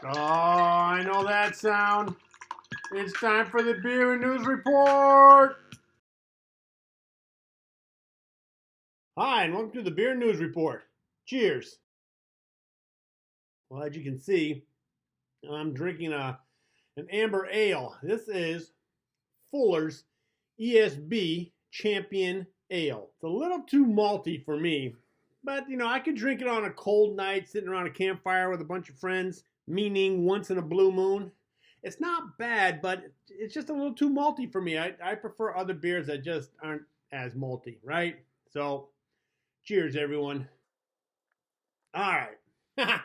Oh, I know that sound. It's time for the Beer and News Report. Hi, and welcome to the Beer and News Report. Cheers. Well, as you can see, I'm drinking an amber ale. This is Fuller's ESB Champion Ale. It's a little too malty for me, but I could drink it on a cold night sitting around a campfire with a bunch of friends, meaning once in a blue moon. It's not bad, but it's just a little too malty for me. I prefer other beers that just aren't as malty, right? So, cheers, everyone. All right.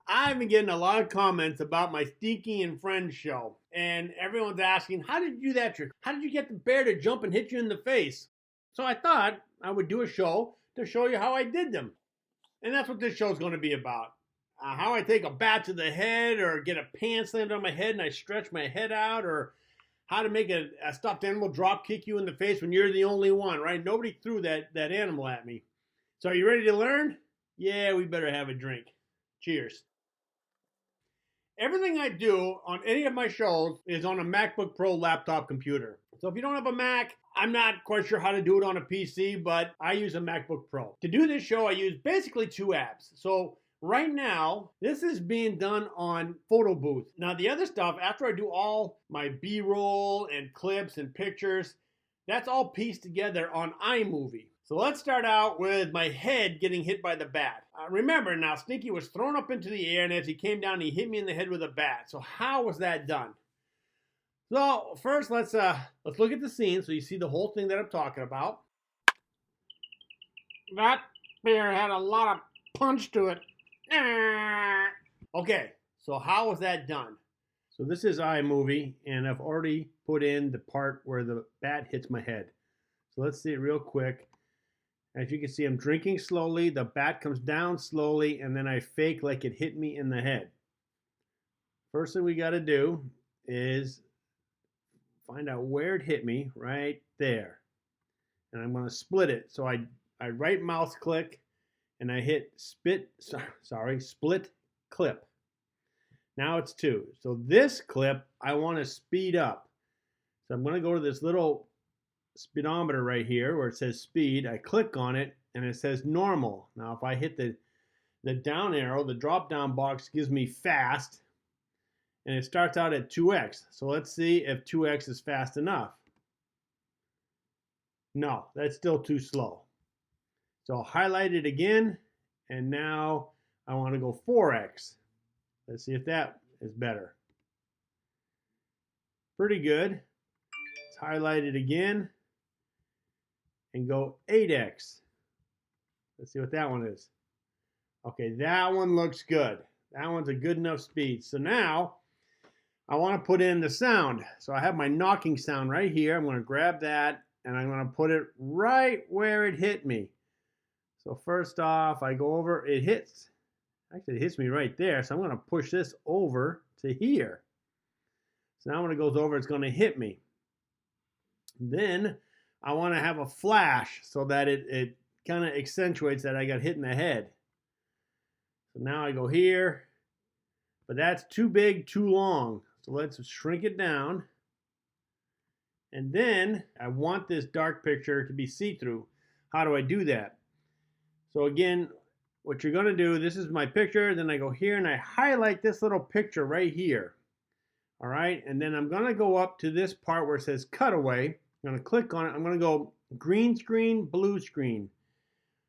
I've been getting a lot of comments about my Stinky and Friends show, and everyone's asking, how did you do that trick? How did you get the bear to jump and hit you in the face? So I thought I would do a show to show you how I did them. And that's what this show is going to be about. How I take a bat to the head, or get a pan slammed on my head and I stretch my head out, or how to make a stuffed animal drop kick you in the face when you're the only one, right? Nobody threw that animal at me. So are you ready to learn? Yeah, we better have a drink. Cheers. Everything I do on any of my shows is on a MacBook Pro laptop computer. So if you don't have a Mac, I'm not quite sure how to do it on a PC, but I use a MacBook Pro. To do this show, I use basically two apps. So right now, this is being done on Photo Booth. Now the other stuff, after I do all my B-roll and clips and pictures, that's all pieced together on iMovie. So let's start out with my head getting hit by the bat. Remember now, Stinky was thrown up into the air, and as he came down, he hit me in the head with a bat. So how was that done? So first, let's look at the scene so you see the whole thing that I'm talking about. That bear had a lot of punch to it. Okay, so how was that done? So this is iMovie, and I've already put in the part where the bat hits my head. So let's see it real quick. As you can see, I'm drinking slowly, the bat comes down slowly, and then I fake like it hit me in the head. First thing we got to do is find out where it hit me, right there. And I'm going to split it. So I right mouse click, and I hit split clip. Now it's 2. So this clip, I want to speed up. So I'm going to go to this little speedometer right here where it says speed. I click on it and it says normal. Now if I hit the down arrow, the drop down box gives me fast, and it starts out at 2x. So let's see if 2x is fast enough. No, that's still too slow. So I'll highlight it again, and now I want to go 4x. Let's see if that is better. Pretty good. Let's highlight it again and go 8x. Let's see what that one is. Okay, that one looks good. That one's a good enough speed. So now I want to put in the sound. So I have my knocking sound right here. I'm going to grab that and I'm going to put it right where it hit me. So first off, I go over, it hits me right there. So I'm going to push this over to here. So now when it goes over, it's going to hit me. Then I want to have a flash so that it kind of accentuates that I got hit in the head. So now I go here, but that's too big, too long. So let's shrink it down. And then I want this dark picture to be see-through. How do I do that? So again, what you're going to do, this is my picture, then I go here and I highlight this little picture right here. All right, and then I'm going to go up to this part where it says cutaway. I'm going to click on it. I'm going to go green screen, blue screen.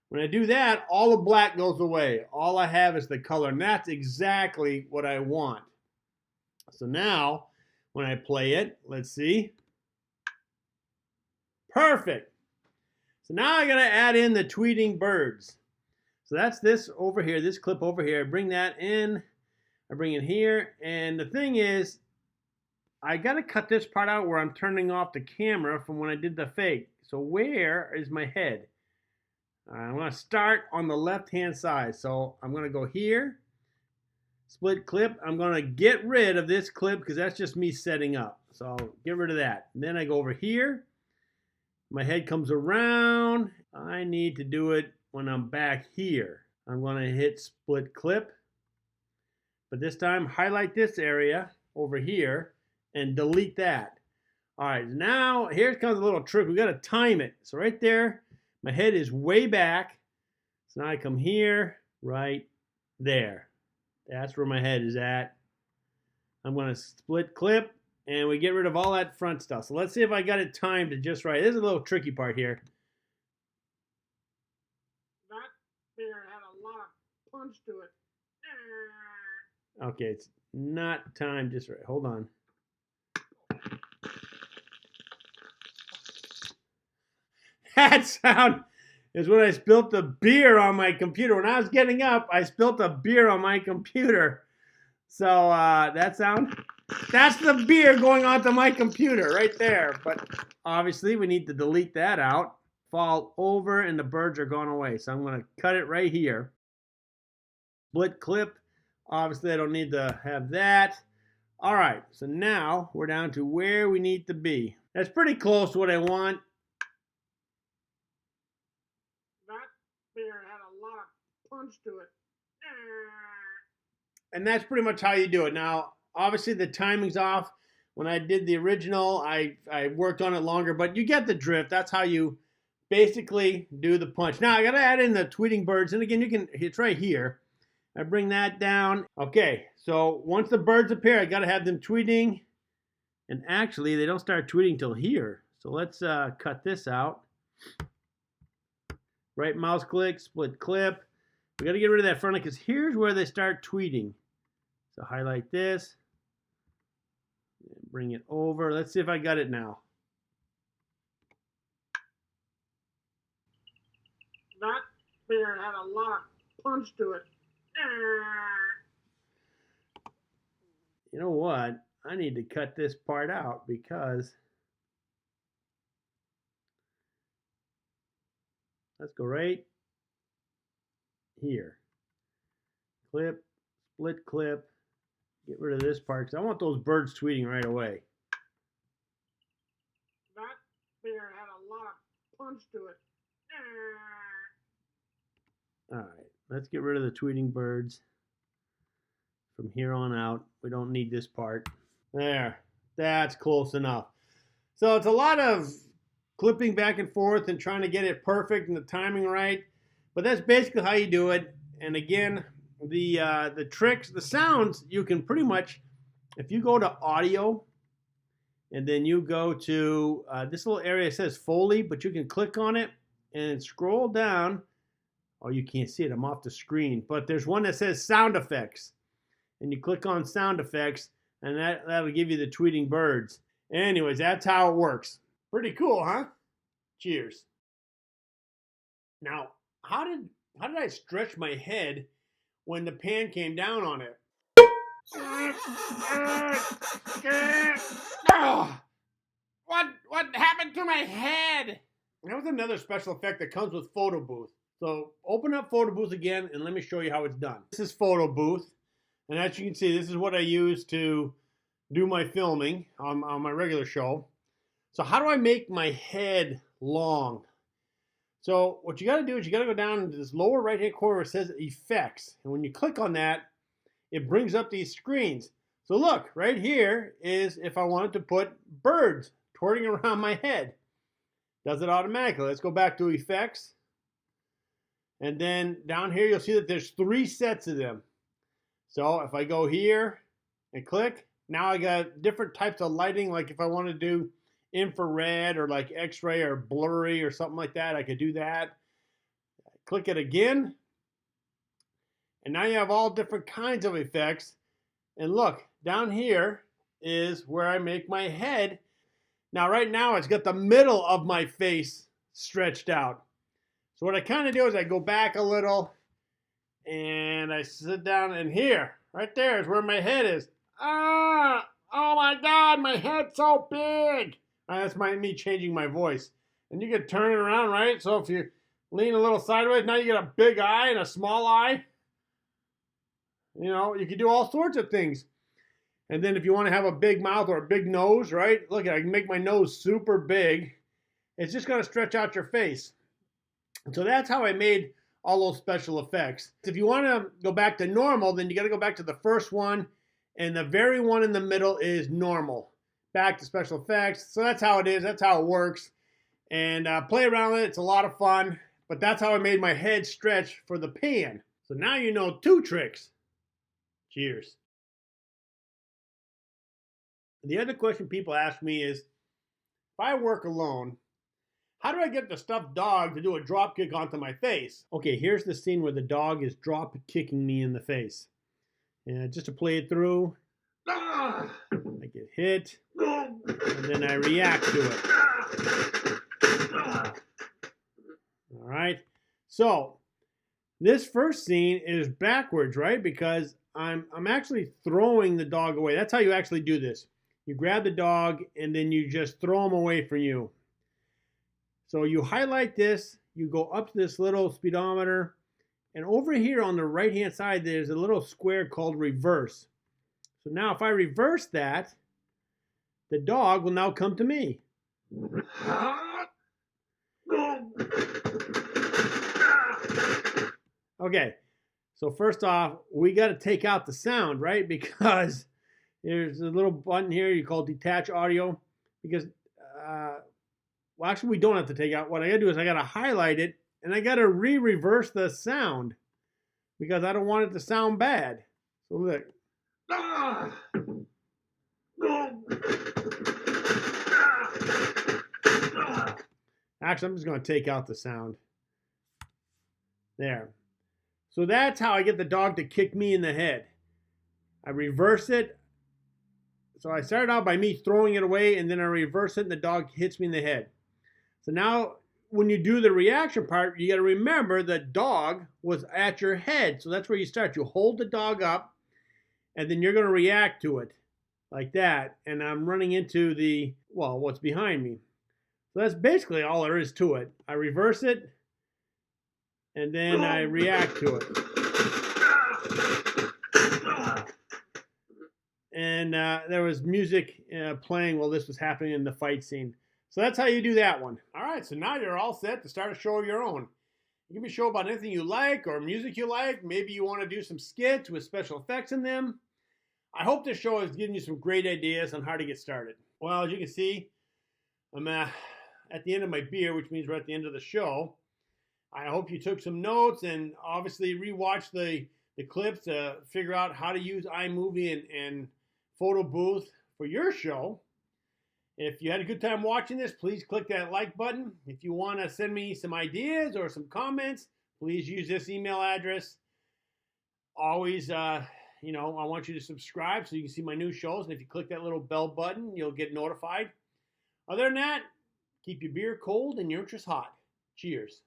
When I do that, all the black goes away. All I have is the color, and that's exactly what I want. So now, when I play it, let's see. Perfect. So now I got to add in the tweeting birds. So that's this over here, this clip over here. I bring that in. I bring it here. And the thing is, I got to cut this part out where I'm turning off the camera from when I did the fake. So where is my head? I'm going to start on the left-hand side. So I'm going to go here, split clip. I'm going to get rid of this clip because that's just me setting up. So I'll get rid of that. And then I go over here. My head comes around. I need to do it when I'm back here. I'm going to hit split clip. But this time, highlight this area over here and delete that. All right, now here comes a little trick. We got to time it. So right there, my head is way back. So now I come here, right there. That's where my head is at. I'm going to split clip, and we get rid of all that front stuff. So let's see if I got it timed just right. This is a little tricky part here. That beer had a lot of punch to it. Okay, it's not timed just right. Hold on. That sound is when I spilt the beer on my computer. When I was getting up, I spilt a beer on my computer. So that sound, that's the beer going onto my computer right there. But obviously we need to delete that out. Fall over and the birds are gone away. So I'm going to cut it right here. Split clip. Obviously I don't need to have that. All right, so now we're down to where we need to be. That's pretty close to what I want. That beer had a lot of punch to it. And that's pretty much how you do it. Now, obviously the timing's off. When I did the original, I worked on it longer, but you get the drift. That's how you basically do the punch. Now, I got to add in the tweeting birds. And again, it's right here. I bring that down. Okay, so once the birds appear, I got to have them tweeting. And actually, they don't start tweeting till here. So let's cut this out. Right mouse click, split clip. We got to get rid of that front end because here's where they start tweeting. So highlight this. Bring it over. Let's see if I got it now. That beer had a lot of punch to it. You know what? I need to cut this part out because let's go right here. Clip, split clip. Get rid of this part because I want those birds tweeting right away. That beer had a lot of punch to it. All right, let's get rid of the tweeting birds from here on out. We don't need this part. There, that's close enough. So it's a lot of clipping back and forth and trying to get it perfect and the timing right. But that's basically how you do it. And again, the tricks, the sounds, you can pretty much, if you go to audio and then you go to this little area that says Foley, but you can click on it and scroll down. Oh, you can't see it. I'm off the screen. But there's one that says sound effects. And you click on sound effects and that'll give you the tweeting birds. Anyways, that's how it works. Pretty cool, huh? Cheers. Now, how did I stretch my head when the pan came down on it? What happened to my head? That was another special effect that comes with Photo Booth. So open up Photo Booth again and let me show you how it's done. This is Photo Booth. And as you can see, this is what I use to do my filming on my regular show. So how do I make my head long? So what you got to do is you got to go down into this lower right hand corner where it says effects. And when you click on that, it brings up these screens. So look, right here is if I wanted to put birds twirling around my head. Does it automatically. Let's go back to effects. And then down here, you'll see that there's 3 sets of them. So if I go here and click, now I got different types of lighting. Like if I want to do infrared or like x-ray or blurry or something like that, I could do that. Click it again. And now you have all different kinds of effects. And look, down here is where I make my head. Now right now it's got the middle of my face stretched out. So what I kind of do is I go back a little and I sit down, and here, right there is where my head is. Ah, oh my God, my head's so big. That's me changing my voice. And you can turn it around, right? So if you lean a little sideways, now you get a big eye and a small eye. You know, you can do all sorts of things. And then if you want to have a big mouth or a big nose, right? Look, I can make my nose super big. It's just going to stretch out your face. And so that's how I made all those special effects. If you want to go back to normal, then you got to go back to the first one, and the very one in the middle is normal. Back to special effects. So that's how it is. That's how it works. And play around with it. It's a lot of fun. But that's how I made my head stretch for the pan. So now you know 2 tricks. Cheers. The other question people ask me is, if I work alone, how do I get the stuffed dog to do a drop kick onto my face? Okay, here's the scene where the dog is drop kicking me in the face. And just to play it through, I get hit, and then I react to it. All right, so this first scene is backwards, right? Because I'm actually throwing the dog away. That's how you actually do this. You grab the dog and then you just throw him away from you. So you highlight this, you go up to this little speedometer, and over here on the right hand side there's a little square called reverse. So now if I reverse that, the dog will now come to me. Okay, so first off, we got to take out the sound, right? Because there's a little button here you call detach audio. Because, well, actually, we don't have to take out. What I got to do is I got to highlight it, and I got to reverse the sound because I don't want it to sound bad. So look. Actually, I'm just going to take out the sound. There. So that's how I get the dog to kick me in the head. I reverse it. So I started out by me throwing it away, and then I reverse it, and the dog hits me in the head. So now, when you do the reaction part, you got to remember the dog was at your head. So that's where you start. You hold the dog up, and then you're going to react to it like that. And I'm running into the, well, what's behind me. So that's basically all there is to it. I reverse it, and then I react to it. And there was music playing while this was happening in the fight scene. So that's how you do that one. All right, so now you're all set to start a show of your own. You can be a show about anything you like or music you like. Maybe you want to do some skits with special effects in them. I hope this show has given you some great ideas on how to get started. Well, as you can see, I'm at the end of my beer, which means we're at the end of the show. I hope you took some notes and obviously rewatched the clips to figure out how to use iMovie and photo booth for your show. If you had a good time watching this, please click that like button. If you want to send me some ideas or some comments, please use this email address. Always, I want you to subscribe so you can see my new shows. And if you click that little bell button, you'll get notified. Other than that, keep your beer cold and your interest hot. Cheers.